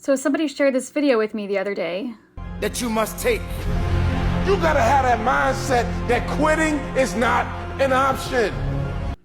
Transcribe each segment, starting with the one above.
So somebody shared this video with me the other day. That you must take. You gotta have that mindset that quitting is not an option.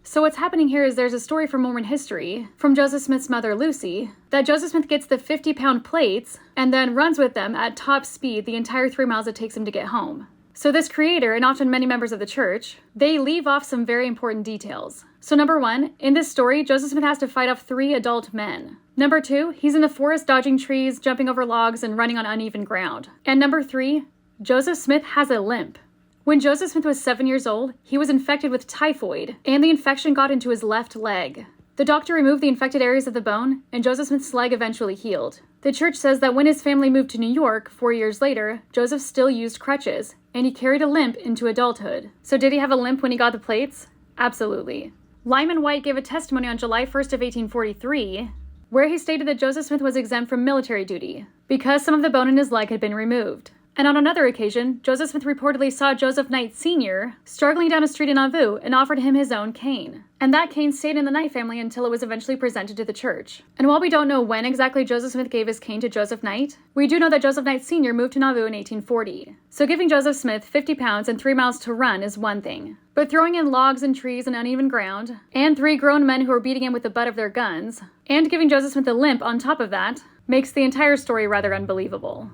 So what's happening here is there's a story from Mormon history, from Joseph Smith's mother, Lucy, that Joseph Smith gets the 50-pound plates and then runs with them at top speed the entire 3 miles it takes him to get home. So this creator, and often many members of the church, they leave off some very important details. So number 1, in this story, Joseph Smith has to fight off 3 adult men. Number 2, he's in the forest dodging trees, jumping over logs, and running on uneven ground. And number 3, Joseph Smith has a limp. When Joseph Smith was 7 years old, he was infected with typhoid, and the infection got into his left leg. The doctor removed the infected areas of the bone, and Joseph Smith's leg eventually healed. The church says that when his family moved to New York 4 years later, Joseph still used crutches, and he carried a limp into adulthood. So did he have a limp when he got the plates? Absolutely. Lyman Wight gave a testimony on July 1st of 1843, where he stated that Joseph Smith was exempt from military duty, because some of the bone in his leg had been removed. And on another occasion, Joseph Smith reportedly saw Joseph Knight Sr. struggling down a street in Nauvoo and offered him his own cane. And that cane stayed in the Knight family until it was eventually presented to the church. And while we don't know when exactly Joseph Smith gave his cane to Joseph Knight, we do know that Joseph Knight Sr. moved to Nauvoo in 1840. So giving Joseph Smith 50 pounds and 3 miles to run is one thing. But throwing in logs and trees and uneven ground, and 3 grown men who are beating him with the butt of their guns, and giving Joseph Smith a limp on top of that, makes the entire story rather unbelievable.